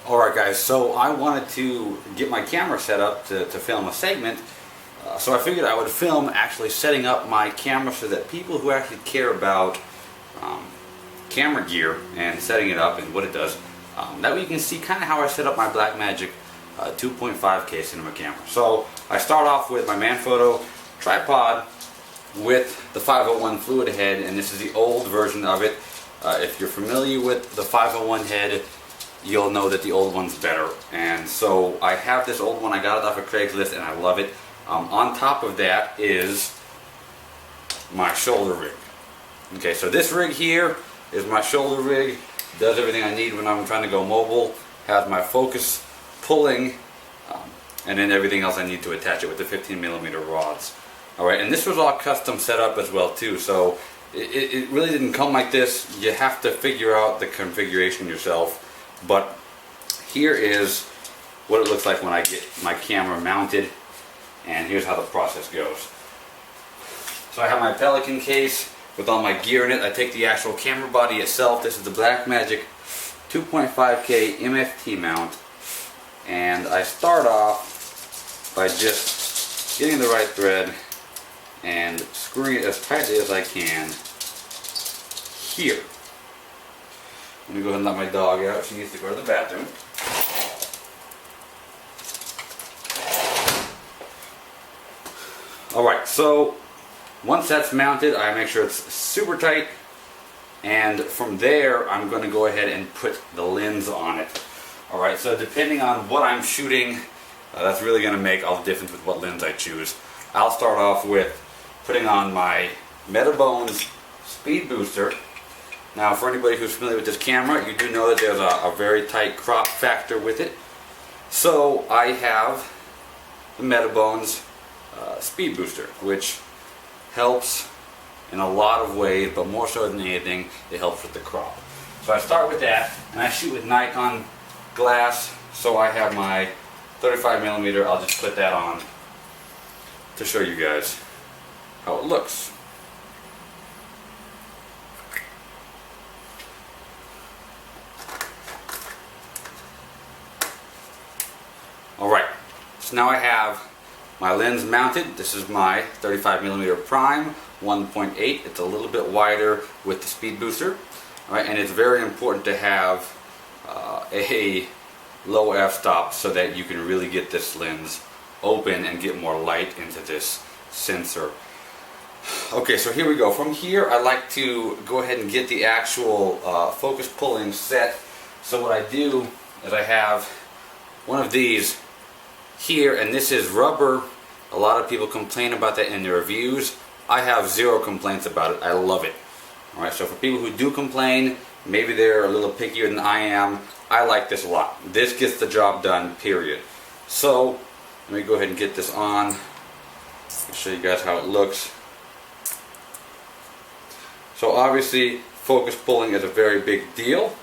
Alright guys, so I wanted to get my camera set up to film a segment, so I figured I would film actually setting up my camera so that people who actually care about camera gear and setting it up and what it does, that way you can see kind of how I set up my Blackmagic 2.5K cinema camera. So I start off with my Manphoto tripod with the 501 fluid head, and this is the old version of it. If you're familiar with the 501 head, you'll know that the old one's better. And so I have this old one. I got it off of Craigslist and I love it. On top of that is my shoulder rig. Okay, so this rig here is my shoulder rig. Does everything I need when I'm trying to go mobile. Has my focus pulling, and then everything else I need to attach it with the 15mm rods. Alright, and this was all custom set up as well too, so it really didn't come like this. You have to figure out the configuration yourself. But here is what it looks like when I get my camera mounted, and here's how the process goes. So I have my Pelican case with all my gear in it. I take the actual camera body itself. This is the Blackmagic 2.5K MFT mount, and I start off by just getting the right thread and screwing it as tightly as I can here. Let me go ahead and let my dog out. She needs to go to the bathroom. Alright, so once that's mounted, I make sure it's super tight, and from there I'm going to go ahead and put the lens on it. Alright, so depending on what I'm shooting, that's really going to make all the difference with what lens I choose. I'll start off with putting on my Metabones speed booster. Now, for anybody who's familiar with this camera, you do know that there's a very tight crop factor with it. So I have the Metabones speed booster, which helps in a lot of ways, but more so than anything, it helps with the crop. So I start with that, and I shoot with Nikon glass, so I have my 35mm. I'll just put that on to show you guys how it looks. Alright, so now I have my lens mounted. This is my 35mm prime 1.8. It's a little bit wider with the speed booster. Alright, and it's very important to have a low f-stop so that you can really get this lens open and get more light into this sensor. Okay, so here we go. From here, I like to go ahead and get the actual focus pulling set. So what I do is I have one of these here, and this is rubber. A lot of people complain about that in their reviews. I have zero complaints about it. I love it. Alright, so for people who do complain, maybe they're a little pickier than I am, I like this a lot. This gets the job done, period. So let me go ahead and get this on. I'll show you guys how it looks. So obviously focus pulling is a very big deal.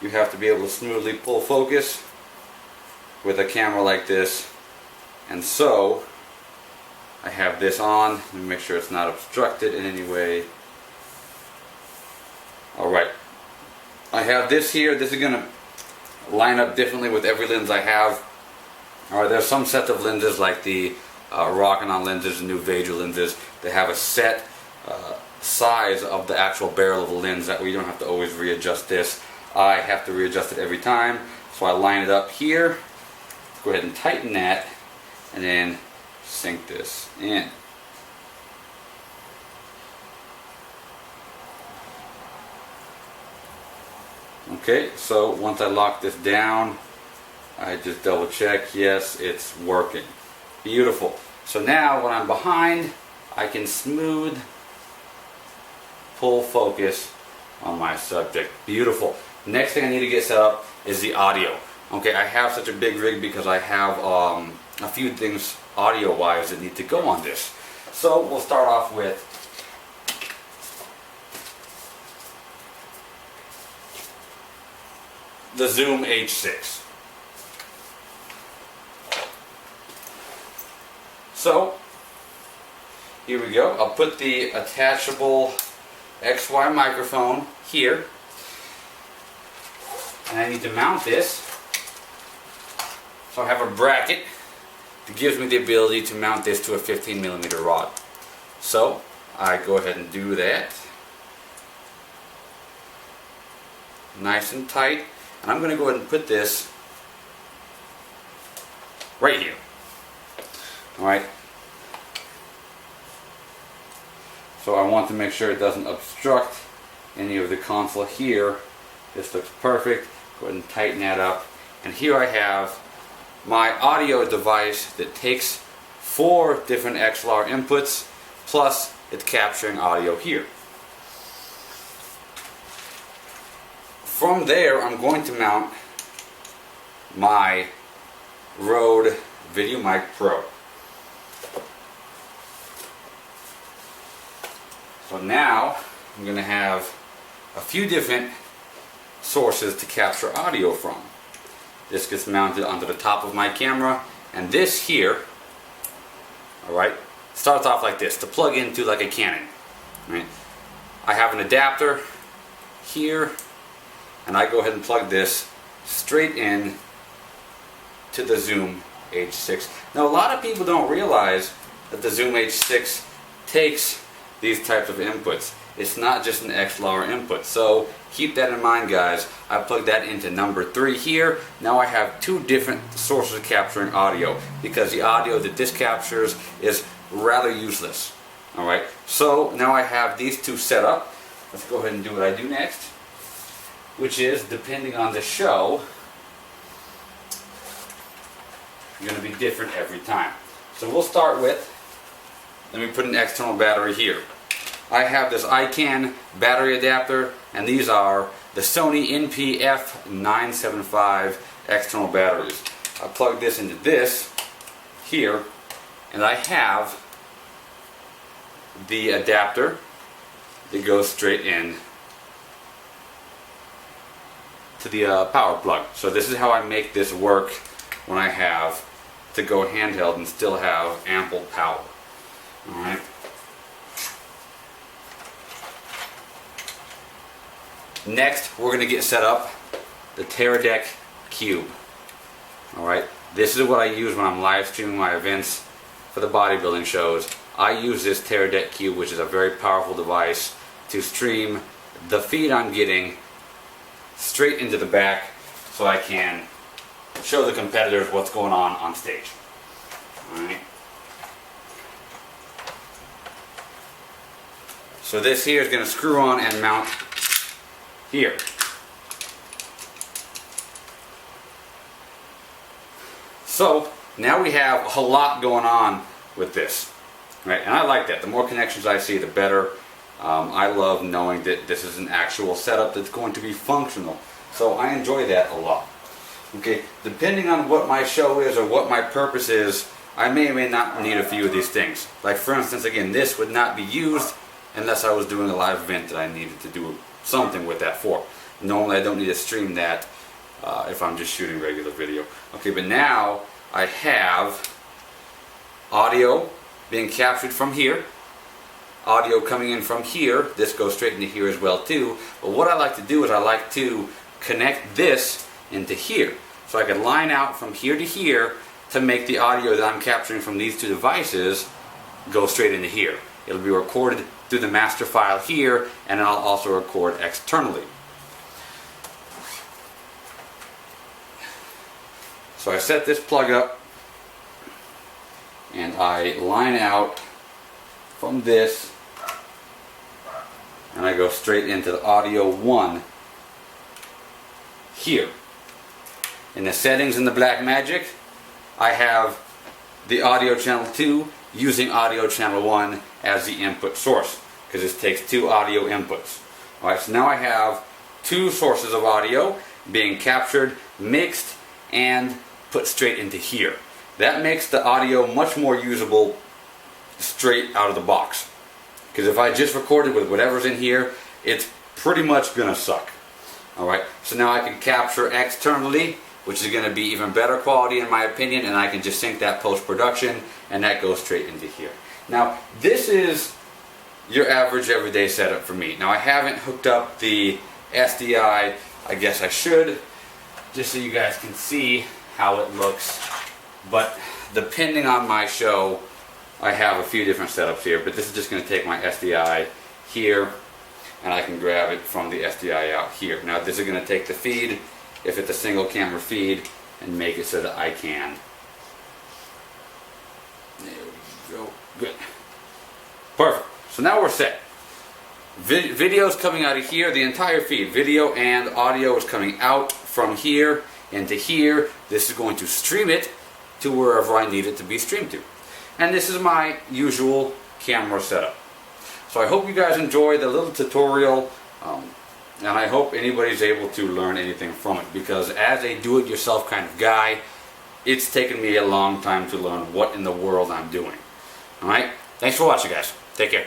You have to be able to smoothly pull focus with a camera like this, and so I have this on. Let me make sure it's not obstructed in any way. Alright, I have this here. This is going to line up differently with every lens I have. Alright, there's some sets of lenses like the Rockin' lenses, the new Vajra lenses. They have a set size of the actual barrel of the lens, that way you don't have to always readjust this. I have to readjust it every time, so I line it up here. Go ahead and tighten that, and then sink this in. Okay, so once I lock this down, I just double check, yes, it's working. Beautiful. So now when I'm behind, I can smooth pull focus on my subject. Beautiful. Next thing I need to get set up is the audio. Okay, I have such a big rig because I have a few things audio-wise that need to go on this. So we'll start off with the Zoom H6. So here we go. I'll put the attachable XY microphone here. and I need to mount this. So I have a bracket that gives me the ability to mount this to a 15mm rod. So I go ahead and do that. Nice and tight. And I'm going to go ahead and put this right here. Alright. So I want to make sure it doesn't obstruct any of the console here. This looks perfect. Go ahead and tighten that up. And here I have my audio device that takes 4 different XLR inputs, plus it's capturing audio here. From there, I'm going to mount my Rode VideoMic Pro. So now I'm going to have a few different sources to capture audio from. This gets mounted onto the top of my camera, and this here, alright, starts off like this, to plug into like a Canon. Right? I have an adapter here, and I go ahead and plug this straight in to the Zoom H6. Now a lot of people don't realize that the Zoom H6 takes these types of inputs. It's not just an XLR input, so keep that in mind, guys. I plugged that into number 3 here. Now I have 2 different sources of capturing audio, because the audio that this captures is rather useless. Alright, so now I have these 2 set up. Let's go ahead and do what I do next, which is, depending on the show, going to be different every time. So we'll start with, let me put an external battery here. I have this ICANN battery adapter, and these are the Sony NP-F975 external batteries. I plug this into this here, and I have the adapter that goes straight in to the power plug. So this is how I make this work when I have to go handheld and still have ample power. Alright. Next, we're going to get set up the Teradek Cube. Alright, this is what I use when I'm live streaming my events for the bodybuilding shows. I use this Teradek Cube, which is a very powerful device, to stream the feed I'm getting straight into the back, so I can show the competitors what's going on stage. Alright. So this here is going to screw on and mount here. So now we have a lot going on with this, right? And I like that. The more connections I see, the better. I love knowing that this is an actual setup that's going to be functional. So I enjoy that a lot. Okay, depending on what my show is or what my purpose is, I may or may not need a few of these things. Like for instance, again, this would not be used unless I was doing a live event that I needed to do something with that for. Normally I don't need to stream that if I'm just shooting regular video. Okay, but now I have audio being captured from here, audio coming in from here. This goes straight into here as well too. But what I like to do is I like to connect this into here. So I can line out from here to here to make the audio that I'm capturing from these 2 devices go straight into here. It'll be recorded through the master file here, and I'll also record externally. So I set this plug up, and I line out from this, and I go straight into the audio 1 here. In the settings in the Blackmagic, I have the audio channel 2 using audio channel 1 as the input source, because this takes 2 audio inputs. Alright, so now I have 2 sources of audio being captured, mixed, and put straight into here. That makes the audio much more usable straight out of the box. Because if I just recorded with whatever's in here, it's pretty much gonna suck. Alright, so now I can capture externally, which is going to be even better quality in my opinion, and I can just sync that post-production, and that goes straight into here. Now, this is your average everyday setup for me. Now, I haven't hooked up the SDI, I guess I should, just so you guys can see how it looks. But depending on my show, I have a few different setups here, but this is just going to take my SDI here, and I can grab it from the SDI out here. Now this is going to take the feed, if it's a single camera feed, and make it so that I can. There we go. Good. Perfect. So now we're set. Video's coming out of here, the entire feed. Video and audio is coming out from here into here. This is going to stream it to wherever I need it to be streamed to. And this is my usual camera setup. So I hope you guys enjoy the little tutorial, and I hope anybody's able to learn anything from it, because as a do-it-yourself kind of guy, it's taken me a long time to learn what in the world I'm doing. Alright? Thanks for watching, guys. Take care.